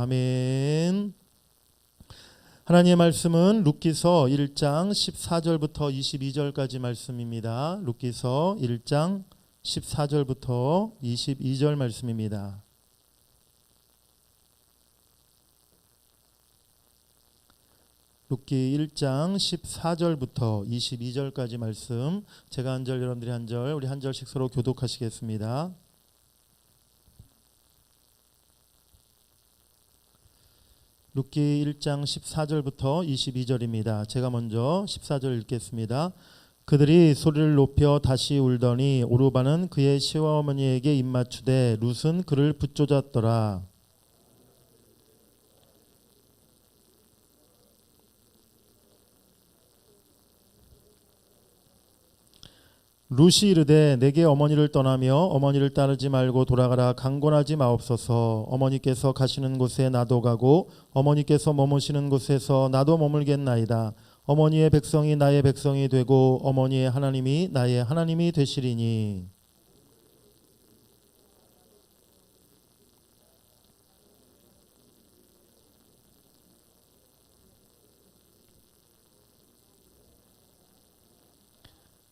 아멘. 하나님의 말씀은 룻기서 1장 14절부터 22절까지 말씀입니다. 룻기서 1장 14절부터 22절 말씀입니다. 룻기 1장 14절부터 22절까지 말씀, 제가 한 절 여러분들이 한 절, 우리 한 절씩 서로 교독하시겠습니다. 룻기 1장 14절부터 22절입니다. 제가 먼저 14절 읽겠습니다. 그들이 소리를 높여 다시 울더니 오르바는 그의 시어머니에게 입맞추되 룻은 그를 붙쫓았더라. 룻이 이르되 내게 어머니를 떠나며 어머니를 따르지 말고 돌아가라. 강권하지 마옵소서. 어머니께서 가시는 곳에 나도 가고 어머니께서 머무시는 곳에서 나도 머물겠나이다. 어머니의 백성이 나의 백성이 되고 어머니의 하나님이 나의 하나님이 되시리니.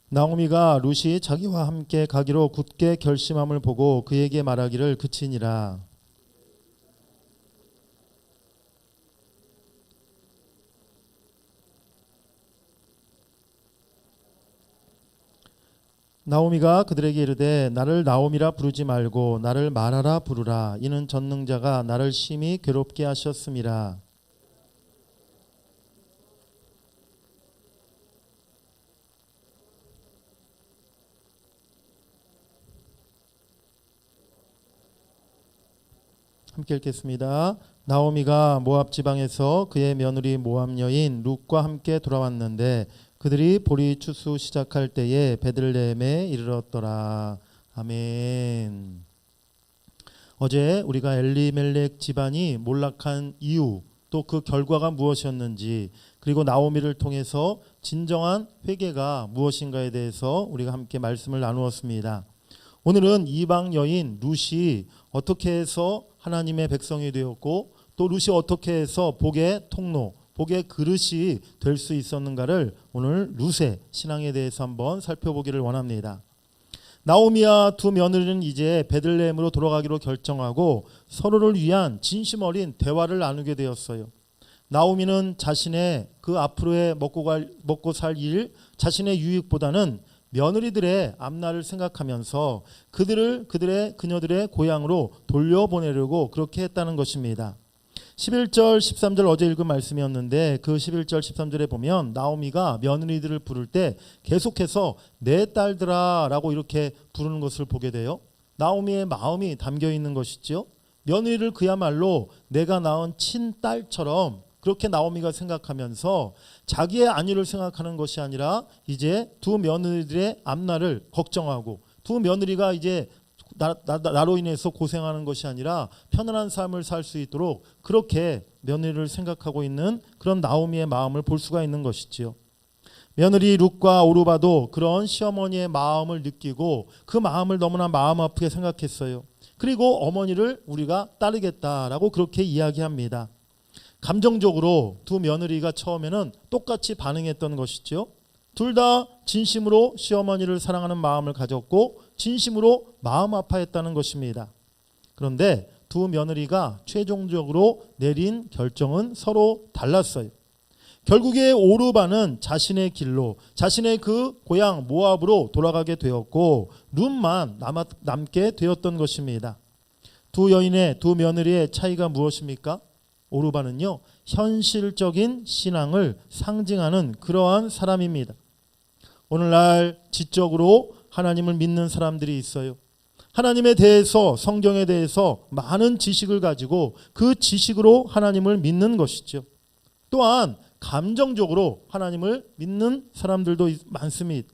나오미가 룻이 자기와 함께 가기로 굳게 결심함을 보고 그에게 말하기를 그치니라. 나오미가 그들에게 이르되 나를 나오미라 부르지 말고 나를 마라라 부르라. 이는 전능자가 나를 심히 괴롭게 하셨음이라. 함께 읽겠습니다. 나오미가 모압 지방에서 그의 며느리 모압 여인 룻과 함께 돌아왔는데 그들이 보리 추수 시작할 때에 베들레헴에 이르렀더라. 아멘. 어제 우리가 엘리멜렉 집안이 몰락한 이유, 또 그 결과가 무엇이었는지, 그리고 나오미를 통해서 진정한 회개가 무엇인가에 대해서 우리가 함께 말씀을 나누었습니다. 오늘은 이방 여인 룻이 어떻게 해서 하나님의 백성이 되었고 또 룻이 어떻게 해서 복의 통로, 복의 그릇이 될 수 있었는가를 오늘 룻의 신앙에 대해서 한번 살펴보기를 원합니다. 나오미와 두 며느리는 이제 베들레헴으로 돌아가기로 결정하고 서로를 위한 진심 어린 대화를 나누게 되었어요. 나오미는 자신의 그 앞으로의 먹고 살 일, 자신의 유익보다는 며느리들의 앞날을 생각하면서 그녀들의 고향으로 돌려보내려고 그렇게 했다는 것입니다. 11절 13절 어제 읽은 말씀이었는데 그 11절 13절에 보면 나오미가 며느리들을 부를 때 계속해서 내 딸들아 라고 이렇게 부르는 것을 보게 돼요. 나오미의 마음이 담겨 있는 것이죠. 며느리를 그야말로 내가 낳은 친딸처럼 그렇게 나오미가 생각하면서 자기의 안위를 생각하는 것이 아니라 이제 두 며느리들의 앞날을 걱정하고 두 며느리가 이제 나로 인해서 고생하는 것이 아니라 편안한 삶을 살 수 있도록 그렇게 며느리를 생각하고 있는 그런 나오미의 마음을 볼 수가 있는 것이지요. 며느리 룻과 오르바도 그런 시어머니의 마음을 느끼고 그 마음을 너무나 마음 아프게 생각했어요. 그리고 어머니를 우리가 따르겠다라고 그렇게 이야기합니다. 감정적으로 두 며느리가 처음에는 똑같이 반응했던 것이죠. 둘 다 진심으로 시어머니를 사랑하는 마음을 가졌고 진심으로 마음 아파했다는 것입니다. 그런데 두 며느리가 최종적으로 내린 결정은 서로 달랐어요. 결국에 오르바는 자신의 길로, 자신의 그 고향 모압으로 돌아가게 되었고 룻만 남게 되었던 것입니다. 두 여인의 두 며느리의 차이가 무엇입니까? 오르바는요, 현실적인 신앙을 상징하는 그러한 사람입니다. 오늘날 지적으로 하나님을 믿는 사람들이 있어요. 하나님에 대해서, 성경에 대해서 많은 지식을 가지고 그 지식으로 하나님을 믿는 것이죠. 또한 감정적으로 하나님을 믿는 사람들도 많습니다.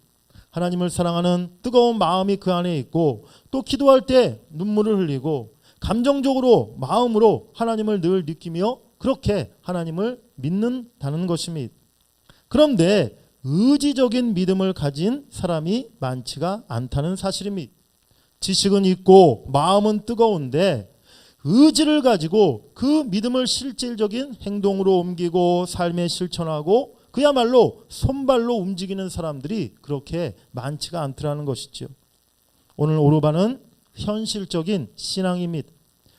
하나님을 사랑하는 뜨거운 마음이 그 안에 있고 또 기도할 때 눈물을 흘리고 감정적으로 마음으로 하나님을 늘 느끼며 그렇게 하나님을 믿는다는 것입니다. 그런데 의지적인 믿음을 가진 사람이 많지가 않다는 사실입니다. 지식은 있고 마음은 뜨거운데 의지를 가지고 그 믿음을 실질적인 행동으로 옮기고 삶에 실천하고 그야말로 손발로 움직이는 사람들이 그렇게 많지가 않더라는 것이죠. 오늘 오르반은 현실적인 신앙입니다.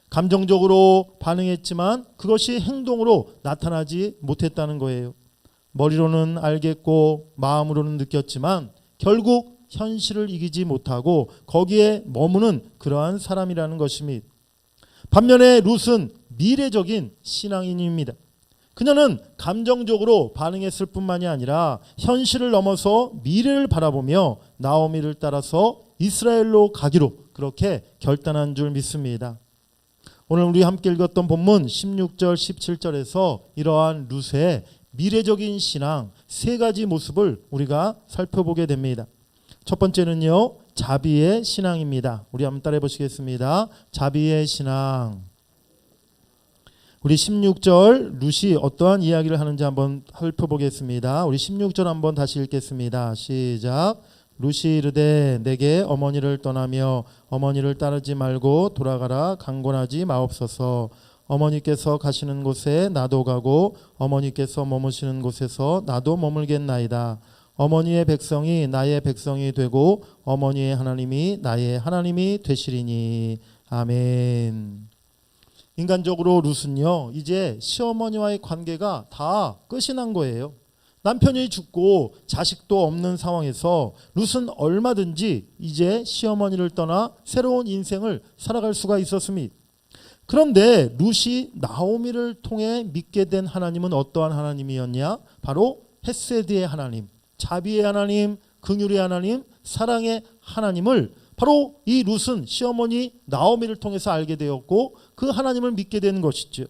감정적으로 반응했지만 그것이 행동으로 나타나지 못했다는 거예요. 머리로는 알겠고 마음으로는 느꼈지만 결국 현실을 이기지 못하고 거기에 머무는 그러한 사람이라는 것입니다. 반면에 룻은 미래적인 신앙인입니다. 그녀는 감정적으로 반응했을 뿐만이 아니라 현실을 넘어서 미래를 바라보며 나오미를 따라서 이스라엘로 가기로 그렇게 결단한 줄 믿습니다. 오늘 우리 함께 읽었던 본문 16절 17절에서 이러한 룻의 미래적인 신앙 세 가지 모습을 우리가 살펴보게 됩니다. 첫 번째는요, 자비의 신앙입니다. 우리 한번 따라해 보시겠습니다. 자비의 신앙. 우리 16절 룻이 어떠한 이야기를 하는지 한번 살펴보겠습니다. 우리 16절 한번 다시 읽겠습니다. 시작. 룻이 이르되 내게 어머니를 떠나며 어머니를 따르지 말고 돌아가라 강권하지 마옵소서. 어머니께서 가시는 곳에 나도 가고 어머니께서 머무시는 곳에서 나도 머물겠나이다. 어머니의 백성이 나의 백성이 되고 어머니의 하나님이 나의 하나님이 되시리니. 아멘. 인간적으로 룻은요, 이제 시어머니와의 관계가 다 끝이 난 거예요. 남편이 죽고 자식도 없는 상황에서 룻은 얼마든지 이제 시어머니를 떠나 새로운 인생을 살아갈 수가 있었습니다. 그런데 룻이 나오미를 통해 믿게 된 하나님은 어떠한 하나님이었냐? 바로 헤세드의 하나님, 자비의 하나님, 긍휼의 하나님, 사랑의 하나님을 바로 이 룻은 시어머니 나오미를 통해서 알게 되었고 그 하나님을 믿게 되는 것이죠.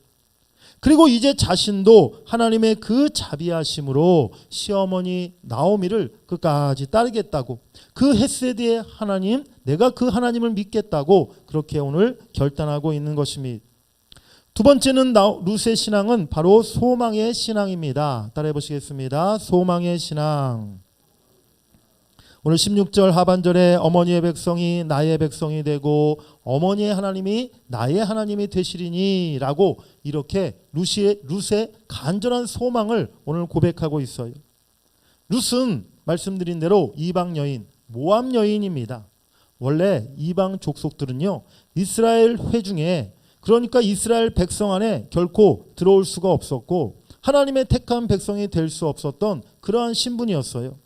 그리고 이제 자신도 하나님의 그 자비하심으로 시어머니 나오미를 끝까지 따르겠다고, 그 헤세드의 하나님, 내가 그 하나님을 믿겠다고 그렇게 오늘 결단하고 있는 것입니다. 두 번째는 룻의 신앙은 바로 소망의 신앙입니다. 따라해 보시겠습니다. 소망의 신앙. 오늘 16절 하반절에 어머니의 백성이 나의 백성이 되고 어머니의 하나님이 나의 하나님이 되시리니 라고 이렇게 룻의 간절한 소망을 오늘 고백하고 있어요. 룻은 말씀드린 대로 이방 여인, 모압 여인입니다. 원래 이방 족속들은요, 이스라엘 회중에, 그러니까 이스라엘 백성 안에 결코 들어올 수가 없었고 하나님의 택한 백성이 될 수 없었던 그러한 신분이었어요.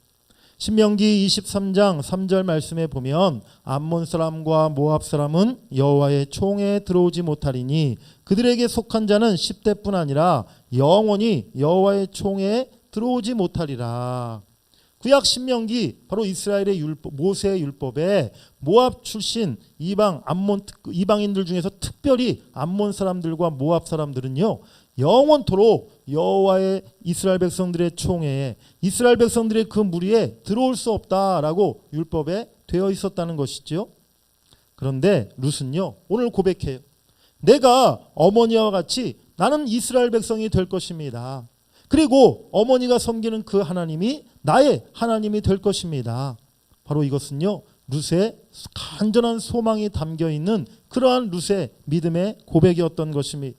신명기 23장 3절 말씀에 보면 암몬 사람과 모압 사람은 여호와의 총에 들어오지 못하리니 그들에게 속한 자는 10대뿐 아니라 영원히 여호와의 총에 들어오지 못하리라. 구약 신명기 바로 이스라엘의 율법, 모세의 율법에 모압 출신 이방인들 중에서 특별히 암몬 사람들과 모압 사람들은요, 영원토록 여호와의 이스라엘 백성들의 총회에, 이스라엘 백성들의 그 무리에 들어올 수 없다라고 율법에 되어 있었다는 것이죠. 그런데 룻은요, 오늘 고백해요. 내가 어머니와 같이 나는 이스라엘 백성이 될 것입니다. 그리고 어머니가 섬기는 그 하나님이 나의 하나님이 될 것입니다. 바로 이것은요, 룻의 간절한 소망이 담겨 있는 그러한 룻의 믿음의 고백이었던 것입니다.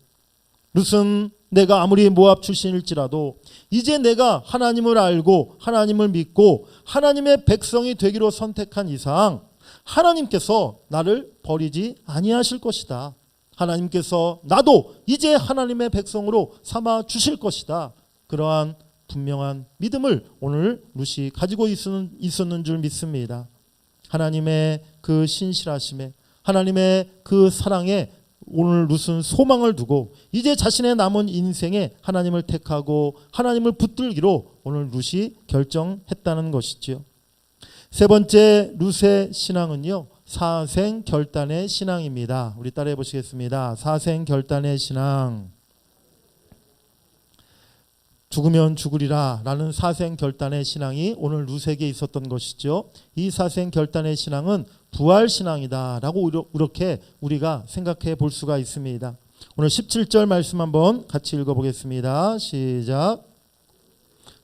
룻은 내가 아무리 모압 출신일지라도 이제 내가 하나님을 알고 하나님을 믿고 하나님의 백성이 되기로 선택한 이상 하나님께서 나를 버리지 아니하실 것이다. 하나님께서 나도 이제 하나님의 백성으로 삼아 주실 것이다. 그러한 분명한 믿음을 오늘 룻이 가지고 있었는 줄 믿습니다. 하나님의 그 신실하심에, 하나님의 그 사랑에 오늘 룻은 소망을 두고 이제 자신의 남은 인생에 하나님을 택하고 하나님을 붙들기로 오늘 룻이 결정했다는 것이지요. 세 번째 룻의 신앙은요, 사생결단의 신앙입니다. 우리 따라해 보시겠습니다. 사생결단의 신앙. 죽으면 죽으리라 라는 사생결단의 신앙이 오늘 룻에게 있었던 것이죠. 이 사생결단의 신앙은 부활신앙이다 라고 이렇게 우리가 생각해 볼 수가 있습니다. 오늘 17절 말씀 한번 같이 읽어보겠습니다. 시작.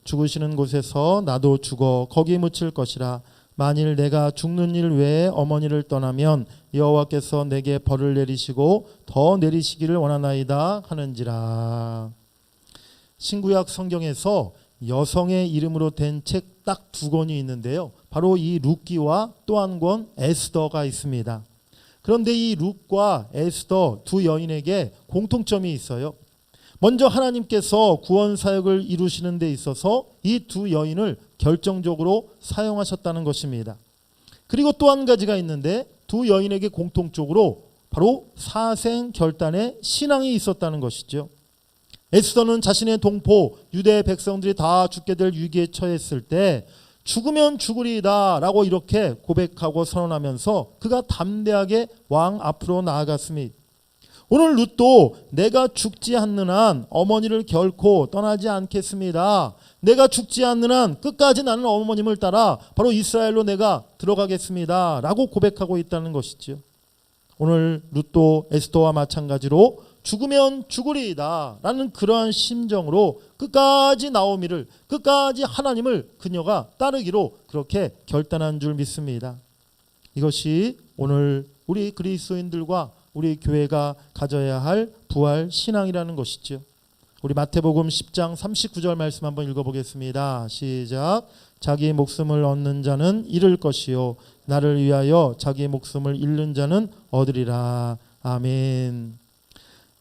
죽으시는 곳에서 나도 죽어 거기 묻힐 것이라. 만일 내가 죽는 일 외에 어머니를 떠나면 여호와께서 내게 벌을 내리시고 더 내리시기를 원하나이다 하는지라. 신구약 성경에서 여성의 이름으로 된 책 딱 두 권이 있는데요. 바로 이 룻기와 또 한 권 에스더가 있습니다. 그런데 이 룻과 에스더 두 여인에게 공통점이 있어요. 먼저 하나님께서 구원 사역을 이루시는 데 있어서 이 두 여인을 결정적으로 사용하셨다는 것입니다. 그리고 또 한 가지가 있는데 두 여인에게 공통적으로 바로 사생 결단의 신앙이 있었다는 것이죠. 에스더는 자신의 동포 유대 백성들이 다 죽게 될 위기에 처했을 때 죽으면 죽으리이다 라고 이렇게 고백하고 선언하면서 그가 담대하게 왕 앞으로 나아갔습니다. 오늘 룻도 내가 죽지 않는 한 어머니를 결코 떠나지 않겠습니다. 내가 죽지 않는 한 끝까지 나는 어머님을 따라 바로 이스라엘로 내가 들어가겠습니다 라고 고백하고 있다는 것이죠. 오늘 룻도 에스더와 마찬가지로 죽으면 죽으리이다 라는 그러한 심정으로 끝까지 나오미를, 끝까지 하나님을 그녀가 따르기로 그렇게 결단한 줄 믿습니다. 이것이 오늘 우리 그리스도인들과 우리 교회가 가져야 할 부활 신앙이라는 것이죠. 우리 마태복음 10장 39절 말씀 한번 읽어보겠습니다. 시작. 자기 목숨을 얻는 자는 잃을 것이요 나를 위하여 자기 목숨을 잃는 자는 얻으리라. 아멘.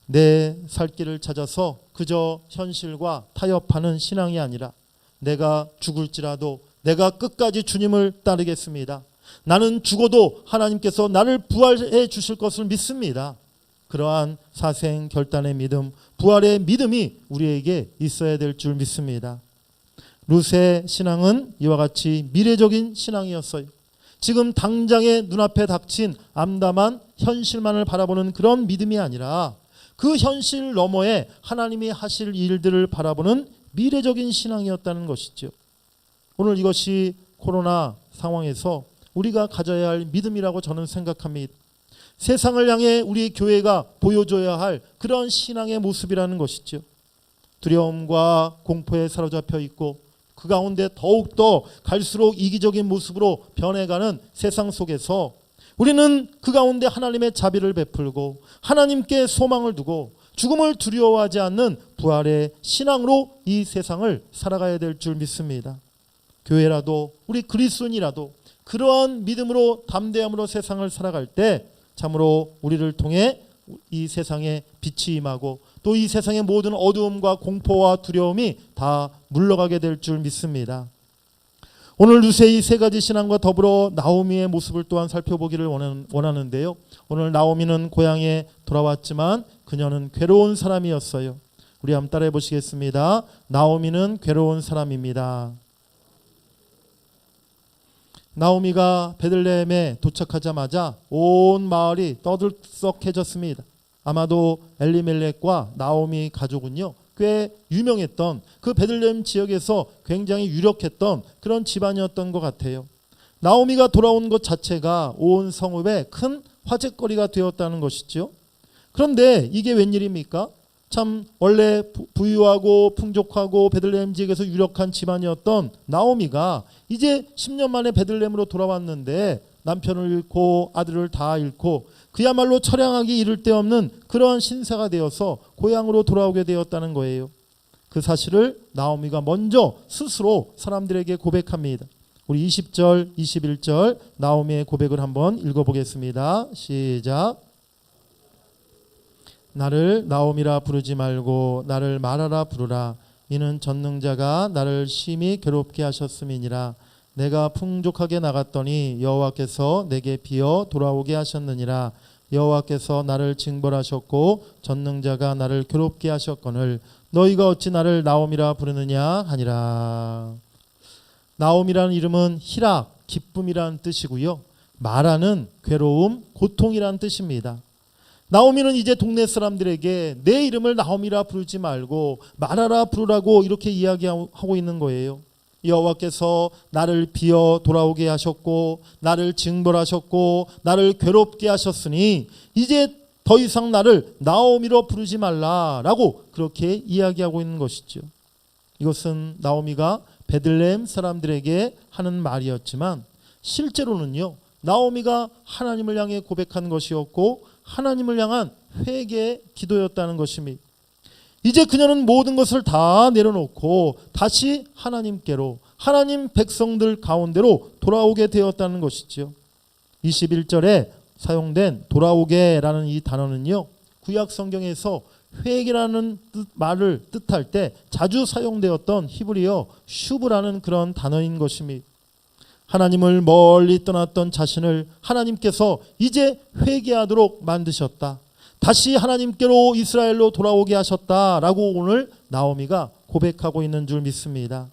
내 살 길을 찾아서 그저 현실과 타협하는 신앙이 아니라 내가 죽을지라도 내가 끝까지 주님을 따르겠습니다. 나는 죽어도 하나님께서 나를 부활해 주실 것을 믿습니다. 그러한 사생 결단의 믿음, 부활의 믿음이 우리에게 있어야 될 줄 믿습니다. 룻의 신앙은 이와 같이 미래적인 신앙이었어요. 지금 당장의 눈앞에 닥친 암담한 현실만을 바라보는 그런 믿음이 아니라 그 현실 너머에 하나님이 하실 일들을 바라보는 미래적인 신앙이었다는 것이죠. 오늘 이것이 코로나 상황에서 우리가 가져야 할 믿음이라고 저는 생각합니다. 세상을 향해 우리 교회가 보여줘야 할 그런 신앙의 모습이라는 것이죠. 두려움과 공포에 사로잡혀 있고 그 가운데 더욱더 갈수록 이기적인 모습으로 변해가는 세상 속에서 우리는 그 가운데 하나님의 자비를 베풀고 하나님께 소망을 두고 죽음을 두려워하지 않는 부활의 신앙으로 이 세상을 살아가야 될 줄 믿습니다. 교회라도 우리 그리스도인이라도 그러한 믿음으로 담대함으로 세상을 살아갈 때 참으로 우리를 통해 이 세상에 빛이 임하고 또 이 세상의 모든 어두움과 공포와 두려움이 다 물러가게 될 줄 믿습니다. 오늘 룻의 이 세 가지 신앙과 더불어 나오미의 모습을 또한 살펴보기를 원하는데요. 오늘 나오미는 고향에 돌아왔지만 그녀는 괴로운 사람이었어요. 우리 한번 따라해 보시겠습니다. 나오미는 괴로운 사람입니다. 나오미가 베들레헴에 도착하자마자 온 마을이 떠들썩해졌습니다. 아마도 엘리멜렉과 나오미 가족은요 꽤 유명했던 그 베들레헴 지역에서 굉장히 유력했던 그런 집안이었던 것 같아요. 나오미가 돌아온 것 자체가 온 성읍에 큰 화제거리가 되었다는 것이죠. 그런데 이게 웬일입니까? 참 원래 부유하고 풍족하고 베들레헴 지역에서 유력한 집안이었던 나오미가 이제 10년 만에 베들레헴으로 돌아왔는데 남편을 잃고 아들을 다 잃고 그야말로 처량하기 이를 데 없는 그러한 신세가 되어서 고향으로 돌아오게 되었다는 거예요. 그 사실을 나오미가 먼저 스스로 사람들에게 고백합니다. 우리 20절, 21절 나오미의 고백을 한번 읽어보겠습니다. 시작. 나를 나오미라 부르지 말고 나를 마라라 부르라. 이는 전능자가 나를 심히 괴롭게 하셨음이니라. 내가 풍족하게 나갔더니 여호와께서 내게 비어 돌아오게 하셨느니라. 여호와께서 나를 징벌하셨고 전능자가 나를 괴롭게 하셨거늘 너희가 어찌 나를 나오미라 부르느냐 하니라. 나오미라는 이름은 희락, 기쁨이라는 뜻이고요. 마라는 괴로움, 고통이라는 뜻입니다. 나오미는 이제 동네 사람들에게 내 이름을 나오미라 부르지 말고 마라라 부르라고 이렇게 이야기하고 있는 거예요. 여호와께서 나를 비어 돌아오게 하셨고 나를 징벌하셨고 나를 괴롭게 하셨으니 이제 더 이상 나를 나오미로 부르지 말라라고 그렇게 이야기하고 있는 것이죠. 이것은 나오미가 베들레헴 사람들에게 하는 말이었지만 실제로는요, 나오미가 하나님을 향해 고백한 것이었고 하나님을 향한 회개의 기도였다는 것입니다. 이제 그녀는 모든 것을 다 내려놓고 다시 하나님께로, 하나님 백성들 가운데로 돌아오게 되었다는 것이죠. 21절에 사용된 돌아오게라는 이 단어는요, 구약 성경에서 회개라는 말을 뜻할 때 자주 사용되었던 히브리어 슈브라는 그런 단어인 것입니다. 하나님을 멀리 떠났던 자신을 하나님께서 이제 회개하도록 만드셨다. 다시 하나님께로 이스라엘로 돌아오게 하셨다라고 오늘 나오미가 고백하고 있는 줄 믿습니다.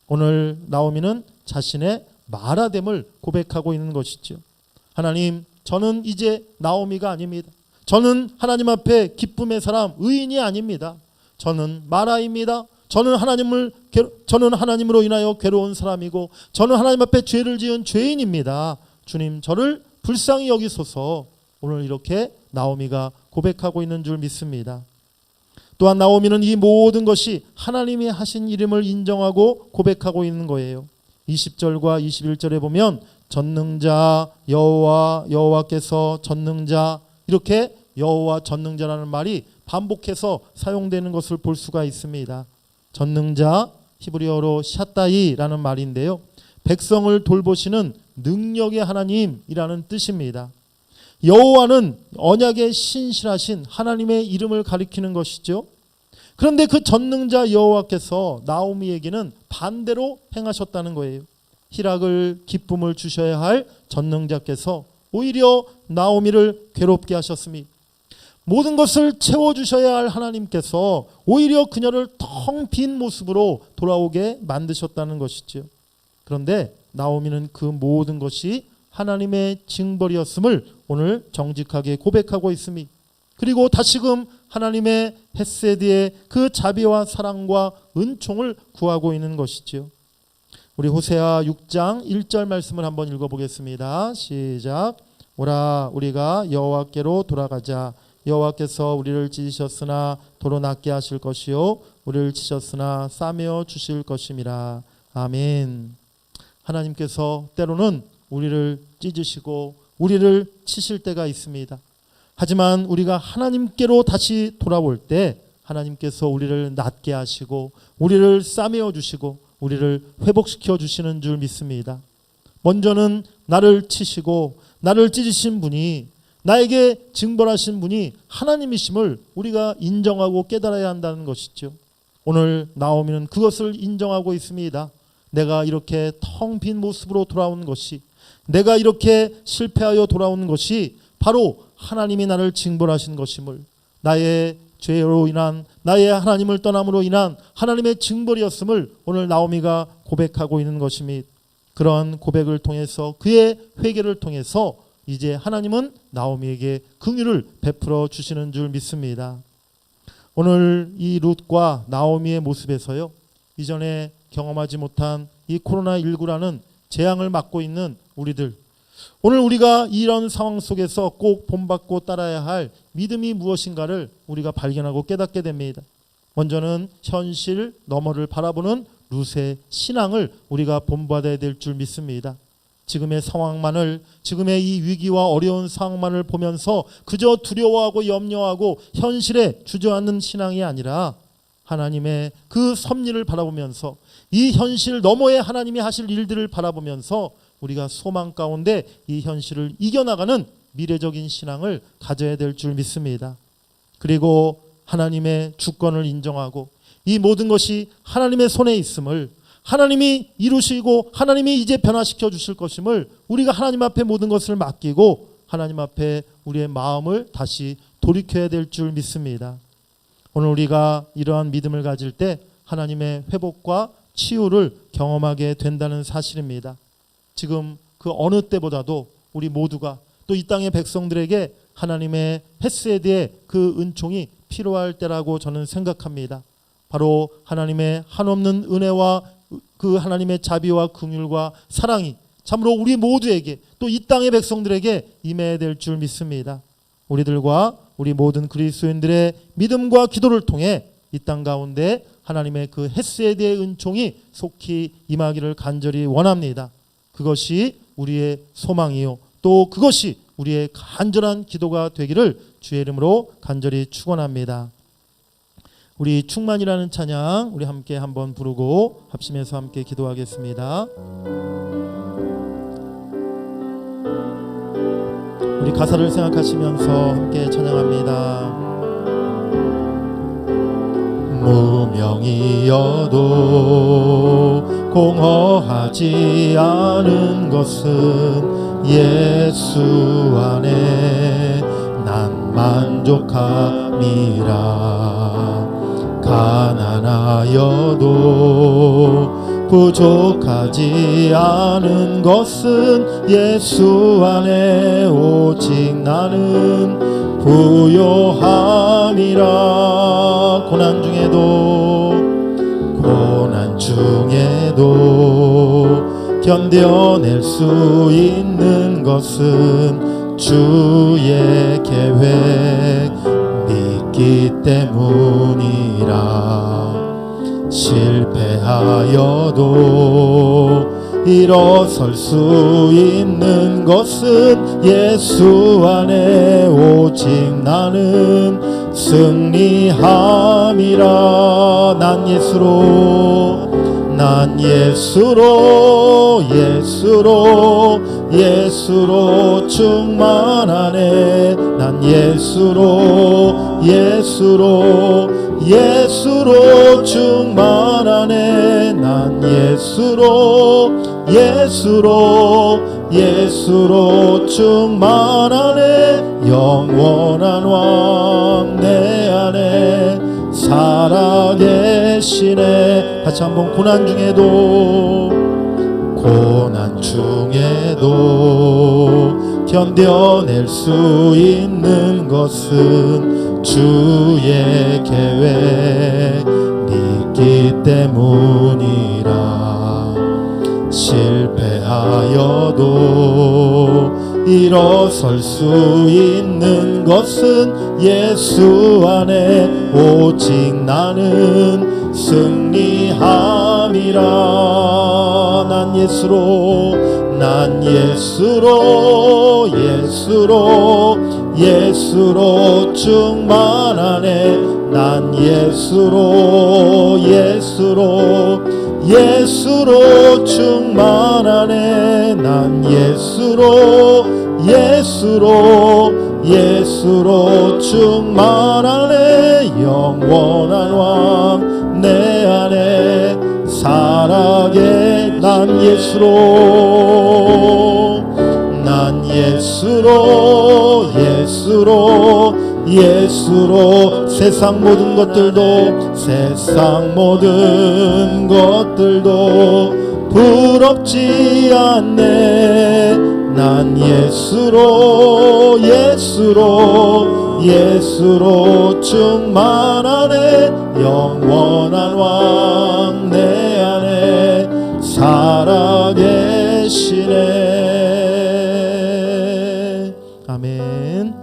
오늘 나오미는 자신의 마라됨을 고백하고 있는 것이죠. 하나님, 저는 이제 나오미가 아닙니다. 저는 하나님 앞에 기쁨의 사람, 의인이 아닙니다. 저는 마라입니다. 저는 하나님으로 인하여 괴로운 사람이고 저는 하나님 앞에 죄를 지은 죄인입니다. 주님, 저를 불쌍히 여기소서. 오늘 이렇게 나오미가 고백하고 있는 줄 믿습니다. 또한 나오미는 이 모든 것이 하나님이 하신 일임을 인정하고 고백하고 있는 거예요. 20절과 21절에 보면 전능자 여호와께서 전능자, 이렇게 여호와 전능자라는 말이 반복해서 사용되는 것을 볼 수가 있습니다. 전능자, 히브리어로 샤다이라는 말인데요, 백성을 돌보시는 능력의 하나님이라는 뜻입니다. 여호와는 언약에 신실하신 하나님의 이름을 가리키는 것이죠. 그런데 그 전능자 여호와께서 나오미에게는 반대로 행하셨다는 거예요. 희락을, 기쁨을 주셔야 할 전능자께서 오히려 나오미를 괴롭게 하셨습니다. 모든 것을 채워주셔야 할 하나님께서 오히려 그녀를 텅 빈 모습으로 돌아오게 만드셨다는 것이죠. 그런데 나오미는 그 모든 것이 하나님의 징벌이었음을 오늘 정직하게 고백하고 있습니다. 그리고 다시금 하나님의 헤세드의 그 자비와 사랑과 은총을 구하고 있는 것이죠. 우리 호세아 6장 1절 말씀을 한번 읽어보겠습니다. 시작. 오라, 우리가 여호와께로 돌아가자. 여호와께서 우리를 찢으셨으나 도로 낫게 하실 것이요 우리를 치셨으나 싸매어 주실 것임이라. 아멘. 하나님께서 때로는 우리를 찢으시고 우리를 치실 때가 있습니다. 하지만 우리가 하나님께로 다시 돌아올 때 하나님께서 우리를 낫게 하시고 우리를 싸매어 주시고 우리를 회복시켜 주시는 줄 믿습니다. 먼저는 나를 치시고 나를 찢으신 분이, 나에게 징벌하신 분이 하나님이심을 우리가 인정하고 깨달아야 한다는 것이죠. 오늘 나오미는 그것을 인정하고 있습니다. 내가 이렇게 텅 빈 모습으로 돌아온 것이, 내가 이렇게 실패하여 돌아온 것이 바로 하나님이 나를 징벌하신 것임을, 나의 죄로 인한, 나의 하나님을 떠남으로 인한 하나님의 징벌이었음을 오늘 나오미가 고백하고 있는 것입니다. 그런 고백을 통해서, 그의 회개를 통해서 이제 하나님은 나오미에게 긍휼을 베풀어 주시는 줄 믿습니다. 오늘 이 룻과 나오미의 모습에서요, 이전에 경험하지 못한 이 코로나19라는 재앙을 맞고 있는 우리들, 오늘 우리가 이런 상황 속에서 꼭 본받고 따라야 할 믿음이 무엇인가를 우리가 발견하고 깨닫게 됩니다. 먼저는 현실 너머를 바라보는 룻의 신앙을 우리가 본받아야 될 줄 믿습니다. 지금의 상황만을, 지금의 이 위기와 어려운 상황만을 보면서 그저 두려워하고 염려하고 현실에 주저앉는 신앙이 아니라 하나님의 그 섭리를 바라보면서 이 현실 너머에 하나님이 하실 일들을 바라보면서 우리가 소망 가운데 이 현실을 이겨나가는 미래적인 신앙을 가져야 될 줄 믿습니다. 그리고 하나님의 주권을 인정하고 이 모든 것이 하나님의 손에 있음을, 하나님이 이루시고 하나님이 이제 변화시켜 주실 것임을 우리가 하나님 앞에 모든 것을 맡기고 하나님 앞에 우리의 마음을 다시 돌이켜야 될 줄 믿습니다. 오늘 우리가 이러한 믿음을 가질 때 하나님의 회복과 치유를 경험하게 된다는 사실입니다. 지금 그 어느 때보다도 우리 모두가, 또 이 땅의 백성들에게 하나님의 헤세드의 그 은총이 필요할 때라고 저는 생각합니다. 바로 하나님의 한없는 은혜와 그 하나님의 자비와 긍휼과 사랑이 참으로 우리 모두에게, 또 이 땅의 백성들에게 임해야 될 줄 믿습니다. 우리들과 우리 모든 그리스도인들의 믿음과 기도를 통해 이 땅 가운데 하나님의 그 헤세드의 은총이 속히 임하기를 간절히 원합니다. 그것이 우리의 소망이요 또 그것이 우리의 간절한 기도가 되기를 주의 이름으로 간절히 축원합니다. 우리 충만이라는 찬양 우리 함께 한번 부르고 합심해서 함께 기도하겠습니다. 우리 가사를 생각하시면서 함께 찬양합니다. 무명이어도 공허하지 않은 것은 예수 안에 난 만족함이라. 가난하여도 부족하지 않은 것은 예수 안에 오직 나는 부요함이라. 고난 중에도 견뎌낼 수 있는 것은 주의 계획 믿기 때문이라. 실패하여도 일어설 수 있는 것은 예수 안에 오직 나는 승리함이라. 난 예수로 충만하네. 난 예수로 충만하네. 난 예수로 충만하네. 영원한 왕 내 안에 살아계시네. 같이 한번 고난 중에도 견뎌낼 수 있는 것은 주의 계획 믿기 때문이라. 실패하여도 일어설 수 있는 것은 예수 안에 오직 나는 승리함이라. 난 예수로 충만하네. 난 예수로 충만하네. 난 예수로 충만하네. 영원한 왕 내 안에 살아계. 난 예수로 세상 모든 것들도 부럽지 않네. 난 예수로 충만하네. 영원한 왕 내 안에 살아계시네. 아멘.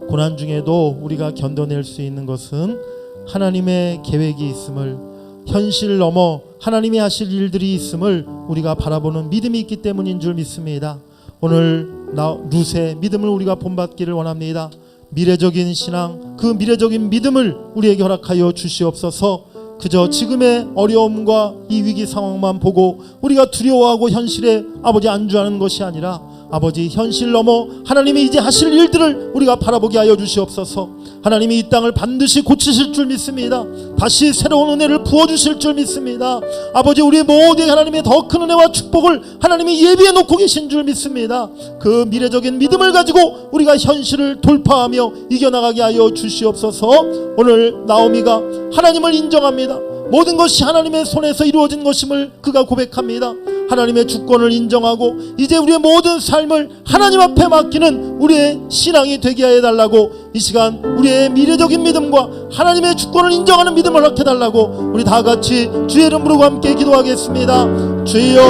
고난 중에도 우리가 견뎌낼 수 있는 것은 하나님의 계획이 있음을, 현실 넘어 하나님이 하실 일들이 있음을 우리가 바라보는 믿음이 있기 때문인 줄 믿습니다. 오늘 룻의 믿음을 우리가 본받기를 원합니다. 미래적인 신앙, 그 미래적인 믿음을 우리에게 허락하여 주시옵소서. 그저 지금의 어려움과 이 위기 상황만 보고 우리가 두려워하고 현실에 아버지 안주하는 것이 아니라 아버지 현실 넘어 하나님이 이제 하실 일들을 우리가 바라보게 하여 주시옵소서. 하나님이 이 땅을 반드시 고치실 줄 믿습니다. 다시 새로운 은혜를 부어주실 줄 믿습니다. 아버지 우리 모두의 하나님의 더 큰 은혜와 축복을 하나님이 예비해 놓고 계신 줄 믿습니다. 그 미래적인 믿음을 가지고 우리가 현실을 돌파하며 이겨나가게 하여 주시옵소서. 오늘 나오미가 하나님을 인정합니다. 모든 것이 하나님의 손에서 이루어진 것임을 그가 고백합니다. 하나님의 주권을 인정하고 이제 우리의 모든 삶을 하나님 앞에 맡기는 우리의 신앙이 되게 해달라고, 이 시간 우리의 미래적인 믿음과 하나님의 주권을 인정하는 믿음을 허락해달라고 우리 다같이 주의 이름 부르고 함께 기도하겠습니다. 주여,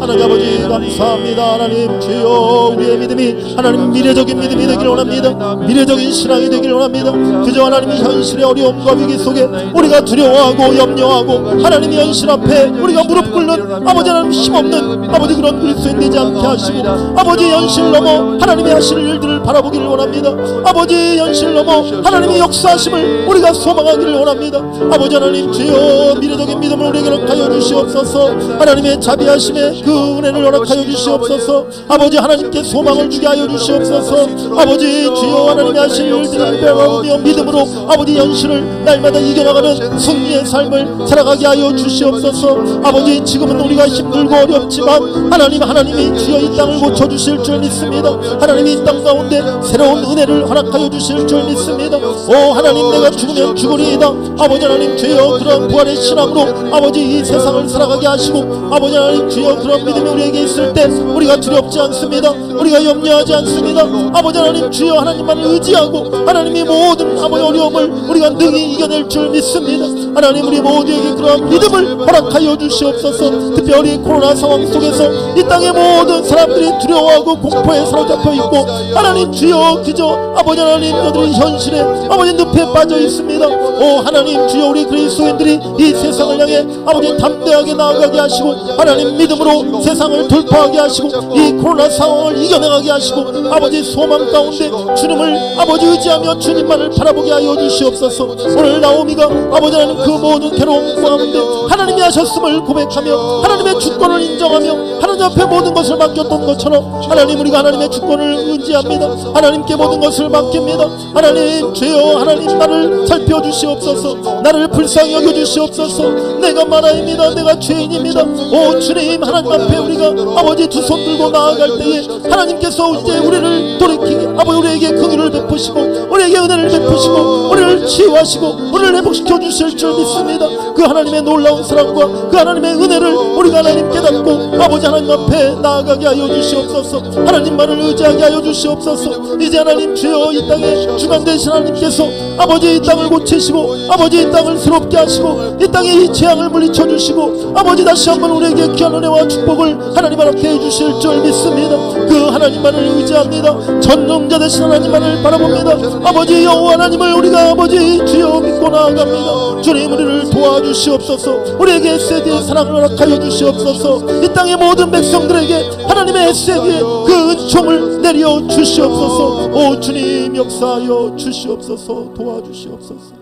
하나님 아버지 감사합니다. 하나님 주여, 우리의 믿음이 하나님 미래적인 믿음이 되기를 원합니다. 미래적인 신앙이 되기를 원합니다. 그저 하나님이 현실의 어려움과 위기 속에 우리가 두려워하고 염려하고 하나님의 현실 앞에 우리가 무릎 꿇는 아버지 하나님 힘없는 아버지 그런 그리스도인 되지 않게 하시고 아버지 현실 넘어 하나님이 하실 일들을 바라보기를 원합니다. 아버지 현실 넘어 하나님의 역사하심을 우리가 소망하기를 원합니다. 아버지 하나님 주여, 미래적인 믿음을 우리에게 허락하여 주시옵소서. 하나님의 자비하심에 그 은혜를 허락하여 주시옵소서. 아버지 하나님께 소망을 주게 하여 주시옵소서. 아버지 주여, 하나님의 하실 일들을 바라보며 믿음으로 아버지 현실을 날마다 이겨나가는 승리의 삶을 살아가게 하여 주시옵소서. 아버지 지금은 우리가 힘들고 어렵지만 하나님이 주여 이 땅을 고쳐주실 줄 믿습니다. 하나님이 이 땅 가운데 새로운 은혜를 허락하여 주실 줄 믿습니다. 오 하나님, 내가 죽으면 죽으리이다. 아버지 하나님 주여, 그런 부활의 신앙으로 아버지 이 세상을 살아가게 하시고 아버지 하나님 주여, 그런 믿음이 우리에게 있을 때 우리가 두렵지 않습니다. 우리가 염려하지 않습니다. 아버지 하나님 주여, 하나님만을 의지하고 하나님이 모든 아버지 어려움을 우리가 능히 이겨낼 줄 믿습니다. 하나님 우리 모두에게 그런 믿음을 허락하여 주시옵소서. 특별히 코로나 상황 속에서 이 땅의 모든 사람들이 두려워하고 공포에 사로잡혀 있고 하나님 주여, 그저 아버지 하나님 저들이 현실에 아버지 늪에 빠져 있습니다. 오 하나님 주여, 우리 그리스도인들이 이 세상을 향해 아버지 담대하게 나아가게 하시고 하나님 믿음으로 세상을 돌파하게 하시고 이 코로나 상황을 이겨나가게 하시고 아버지 소망 가운데 주님을 아버지 의지하며 주님만을 바라보게 하여 주시옵소서. 오늘 나오미가 아버지 하나님 그 모든 괴로움 가운데 하나님이 하셨음을 고백하며 하나님의 주권을 인정하며 하나님 앞에 모든 것을 맡겼던 것처럼 하나님 우리가 하나님의 주권을 의지합니다. 하나님께 모든 것을 맡깁니다. 하나님 주여, 하나님 나를 살펴주시옵소서. 나를 불쌍히 여겨주시옵소서. 내가 만화입니다. 내가 죄인입니다. 오 주님, 하나님 앞에 우리가 아버지 두 손 들고 나아갈 때에 하나님께서 이제 우리를 돌이키게 아버지 우리에게 긍휼을 베푸시고 우리에게 은혜를 베푸시고 우리를 치유하시고 우리를 회복시켜 주실 줄 믿습니다. 그 하나님의 놀라운 사랑과 그 하나님의 은혜를 우리가 하나님 깨닫고 아버지 하나님 앞에 나아가게 하여 주시옵소서. 하나님만을 의지하게 하여 주시옵소서. 이제 하나님 주여, 이 땅에 주관 되신 하나님께서 아버지 이 땅을 고치시고 아버지 이 땅을 새롭게 하시고 이 땅에 이 재앙을 물리쳐 주시고 아버지 다시 한번 우리에게 귀한 은혜와 축복을 하나님 함께 해주실 줄 믿습니다. 그 하나님만을 의지합니다. 전능자 되신 하나님만을 바라봅니다. 아버지 여호와 하나님을 우리가 아버지 주여 믿고 나아갑니다. 주님 우리를 도와주시옵소서. 우리에게 에세드의 사랑을 허락하여 주시옵소서. 이 땅의 모든 백성들에게 하나님의 에세드의 그 은총을 내려 주시옵소서. 오 주님 역사하여 주시옵소서. 도와주시옵소서.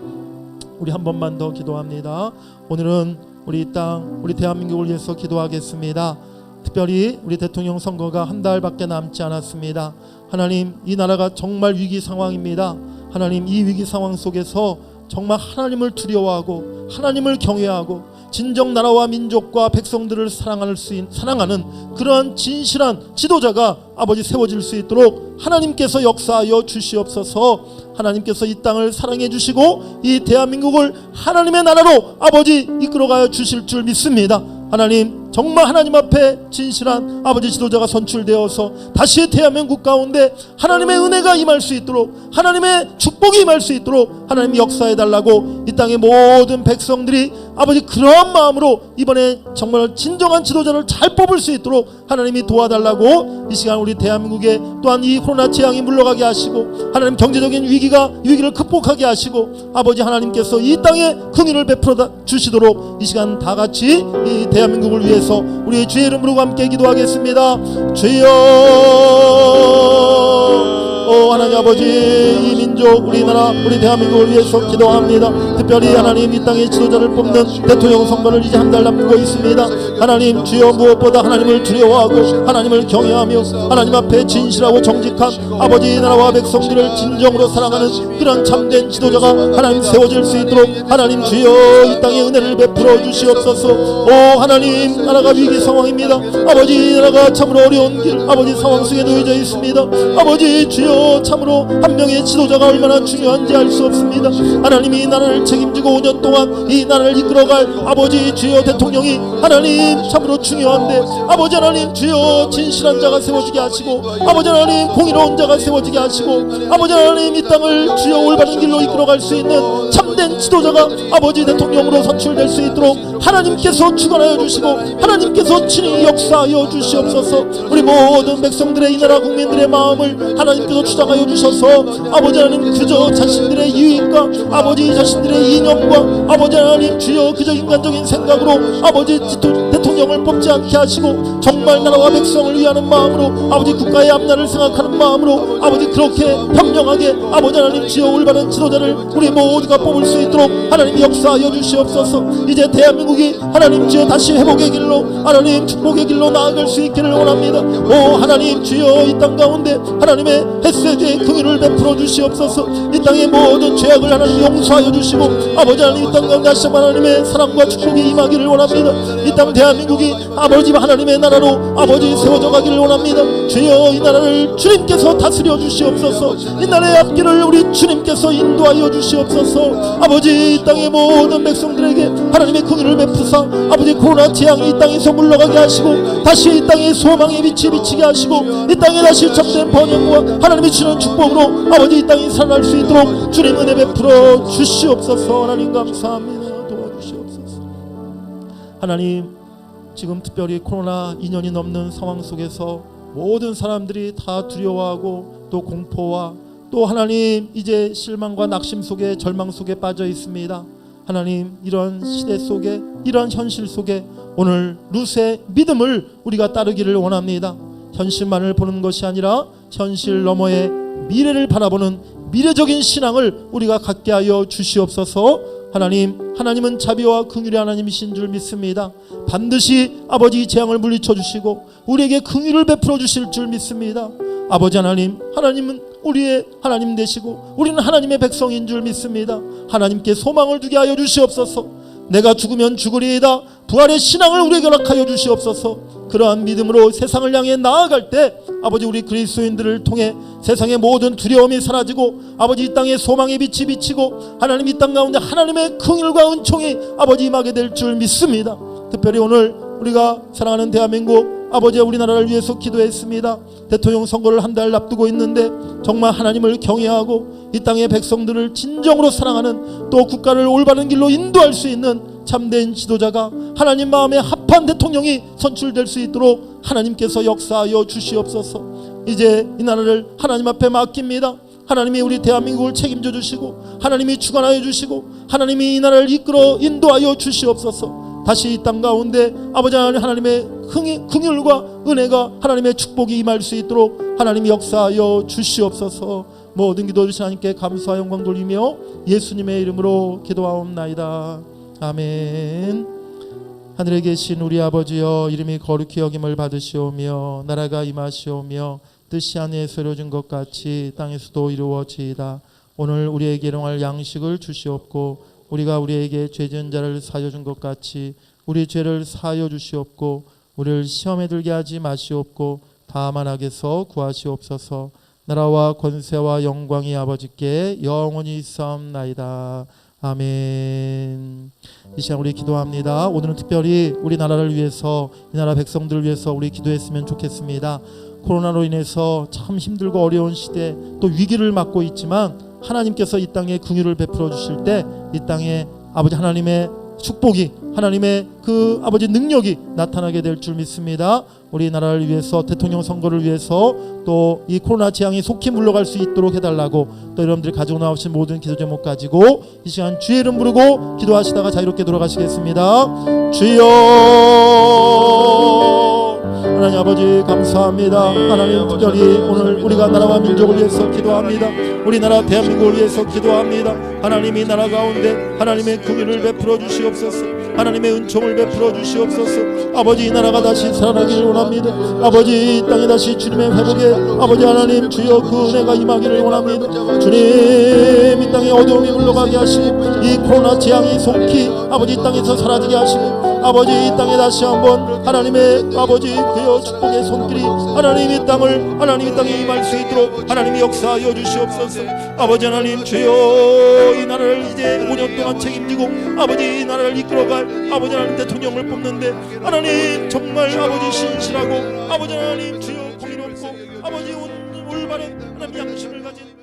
우리 한 번만 더 기도합니다. 오늘은 우리 땅, 우리 대한민국을 위해서 기도하겠습니다. 특별히 우리 대통령 선거가 한 달밖에 남지 않았습니다. 하나님, 이 나라가 정말 위기 상황입니다. 하나님, 이 위기 상황 속에서 정말 하나님을 두려워하고 하나님을 경외하고 진정 나라와 민족과 백성들을 사랑하는 그러한 진실한 지도자가 아버지 세워질 수 있도록 하나님께서 역사하여 주시옵소서. 하나님께서 이 땅을 사랑해 주시고 이 대한민국을 하나님의 나라로 아버지 이끌어가여 주실 줄 믿습니다. 하나님, 정말 하나님 앞에 진실한 아버지 지도자가 선출되어서 다시 대한민국 가운데 하나님의 은혜가 임할 수 있도록 하나님의 축복이 임할 수 있도록 하나님이 역사해 달라고 이 땅의 모든 백성들이 아버지 그러한 마음으로 이번에 정말 진정한 지도자를 잘 뽑을 수 있도록 하나님이 도와달라고 이 시간 우리 대한민국에 또한 이 코로나 재앙이 물러가게 하시고 하나님 경제적인 위기를 극복하게 하시고 아버지 하나님께서 이 땅에 긍휼을 베풀어 주시도록 이 시간 다 같이 이 대한민국을 위해서 우리 주의 이름으로 함께 기도하겠습니다. 주여, 하나님 아버지, 이 민족, 우리나라, 우리 대한민국을 위해서 기도합니다. 특별히 하나님 이 땅의 지도자를 뽑는 대통령 선거를 이제 한 달 남고 있습니다. 하나님 주여, 무엇보다 하나님을 두려워하고 하나님을 경외하며 하나님 앞에 진실하고 정직한 아버지 나라와 백성들을 진정으로 사랑하는 그런 참된 지도자가 하나님 세워질 수 있도록 하나님 주여 이 땅에 은혜를 베풀어 주시옵소서. 오 하나님, 나라가 위기 상황입니다. 아버지, 나라가 참으로 어려운 길 아버지 상황 속에 놓여져 있습니다. 아버지 주여, 주여 참으로 한 명의 지도자가 얼마나 중요한지 알 수 없습니다. 하나님이 이 나라를 책임지고 5년 동안 이 나라를 이끌어갈 아버지 주여 대통령이 하나님 참으로 중요한데, 아버지 하나님 주여 진실한 자가 세워지게 하시고, 아버지 하나님 공의로운 자가 세워지게 하시고, 아버지 하나님 이 땅을 주여 올바른 길로 이끌어갈 수 있는 참된 지도자가 아버지 대통령으로 선출될 수 있도록 하나님께서 주관하여 주시고 하나님께서 친히 역사하여 주시옵소서. 우리 모든 백성들의 이 나라 국민들의 마음을 하나님께서 주장하여 주셔서 아버지 하나님 그저 자신들의 이익과 아버지 자신들의 이념과 아버지 하나님 주여 그저 인간적인 생각으로 아버지 대통령을 뽑지 않게 하시고, 정말 나라와 백성을 위하는 마음으로 아버지 국가의 앞날을 생각하는 마음으로 아버지 그렇게 현명하게 아버지 하나님 주여 올바른 지도자를 우리 모두가 뽑을 수 있도록 하나님 역사하여 주시옵소서. 이제 대한민국이 하나님 주여 다시 회복의 길로 하나님 축복의 길로 나아갈 수 있기를 원합니다. 오 하나님 주여 이 땅 가운데 하나님의 햇새의 긍휼을 베풀어 주시옵소서. 이 땅의 모든 죄악을 하나님 용서하여 주시고 아버지 하나님 이 땅 가운데 다시 하나님의 사랑과 축복이 임하기를 원합니다. 이 땅 대한민국이 아버지 하나님의 나라로 아버지 세워져 가기를 원합니다. 주여 이 나라를 주님께서 다스려 주시옵소서. 이 나라의 앞길을 우리 주님께서 인도하여 주시옵소서. 아버지 이 땅의 모든 백성들에게 하나님의 긍휼을 베푸사 아버지 코로나 재앙이 이 땅에서 물러가게 하시고 다시 이 땅의 소망의 빛이 비치게 하시고 이 땅에 다시 참된 번영과 하나님이 주는 축복으로 아버지 이 땅이 살아날 수 있도록 주님 은혜 베풀어 주시옵소서. 하나님 감사합니다. 도와주시옵소서. 하나님 지금 특별히 코로나 2년이 넘는 상황 속에서 모든 사람들이 다 두려워하고 또 공포와 또 하나님 이제 실망과 낙심 속에 절망 속에 빠져 있습니다. 하나님 이런 시대 속에 이런 현실 속에 오늘 룻의 믿음을 우리가 따르기를 원합니다. 현실만을 보는 것이 아니라 현실 너머의 미래를 바라보는 미래적인 신앙을 우리가 갖게 하여 주시옵소서. 하나님은 자비와 긍휼의 하나님이신 줄 믿습니다. 반드시 아버지 재앙을 물리쳐 주시고 우리에게 긍휼을 베풀어 주실 줄 믿습니다. 아버지 하나님은 우리의 하나님 되시고 우리는 하나님의 백성인 줄 믿습니다. 하나님께 소망을 두게 하여 주시옵소서. 내가 죽으면 죽으리이다 부활의 신앙을 우리에게 허락하여 주시옵소서. 그러한 믿음으로 세상을 향해 나아갈 때 아버지 우리 그리스도인들을 통해 세상의 모든 두려움이 사라지고 아버지 이 땅에 소망의 빛이 비치고 하나님 이 땅 가운데 하나님의 긍휼과 은총이 아버지 임하게 될 줄 믿습니다. 특별히 오늘 우리가 사랑하는 대한민국 아버지 우리나라를 위해서 기도했습니다. 대통령 선거를 한 달 앞두고 있는데 정말 하나님을 경외하고 이 땅의 백성들을 진정으로 사랑하는 또 국가를 올바른 길로 인도할 수 있는 참된 지도자가 하나님 마음에 합한 대통령이 선출될 수 있도록 하나님께서 역사하여 주시옵소서. 이제 이 나라를 하나님 앞에 맡깁니다. 하나님이 우리 대한민국을 책임져 주시고 하나님이 주관하여 주시고 하나님이 이 나라를 이끌어 인도하여 주시옵소서. 다시 이 땅 가운데 아버지 하나님의 긍휼과 은혜가 하나님의 축복이 임할 수 있도록 하나님이 역사하여 주시옵소서. 모든 기도 주신 하나님께 감사와 영광 돌리며 예수님의 이름으로 기도하옵나이다. 아멘. 하늘에 계신 우리 아버지여 이름이 거룩히 여김을 받으시오며 나라가 임하시오며 뜻이 하늘에서 이루어진 것 같이 땅에서도 이루어지이다. 오늘 우리에게 일용할 양식을 주시옵고 우리가 우리에게 죄 지은 자를 사하여 준 것 같이 우리 죄를 사하여 주시옵고 우리를 시험에 들게 하지 마시옵고 다만 악에서 구하시옵소서. 나라와 권세와 영광이 아버지께 영원히 있사옵나이다. 아멘. 이 시간 우리 기도합니다. 오늘은 특별히 우리나라를 위해서 이 나라 백성들을 위해서 우리 기도했으면 좋겠습니다. 코로나로 인해서 참 힘들고 어려운 시대 또 위기를 맞고 있지만 하나님께서 이 땅에 긍휼을 베풀어 주실 때 이 땅에 아버지 하나님의 축복이 하나님의 그 아버지 능력이 나타나게 될 줄 믿습니다. 우리나라를 위해서 대통령 선거를 위해서 또 이 코로나 재앙이 속히 물러갈 수 있도록 해달라고 또 여러분들이 가지고 나오신 모든 기도 제목 가지고 이 시간 주의 이름 부르고 기도하시다가 자유롭게 돌아가시겠습니다. 주여 하나님 아버지 감사합니다. 하나님 특별히 오늘 우리가 나라와 민족을 위해서 기도합니다. 우리나라 대한민국을 위해서 기도합니다. 하나님이 나라 가운데 하나님의 긍휼을 베풀어 주시옵소서. 하나님의 은총을 베풀어 주시옵소서. 아버지 이 나라가 다시 살아나기를 원합니다. 아버지 이 땅에 다시 주님의 회복에 아버지 하나님 주여 그 은혜가 임하기를 원합니다. 주님 이 땅에 어두움이 물러가게 하시고 이 코로나 재앙이 속히 아버지 이 땅에서 사라지게 하시고 아버지 이 땅에 다시 한번 하나님의 아버지 되어 축복의 손길이 하나님 이 땅을 하나님 이 땅에 임할 수 있도록 하나님이 역사하여 주시옵소서. 아버지 하나님 주여 이 나라를 이제 5년 동안 책임지고 아버지 이 나라를 이끌어갈 아버지 하나님 대통령을 뽑는데 하나님 정말 아버지 신실하고 아버지 하나님 주여 공의롭고 아버지 올바른 하나님 양심을 가진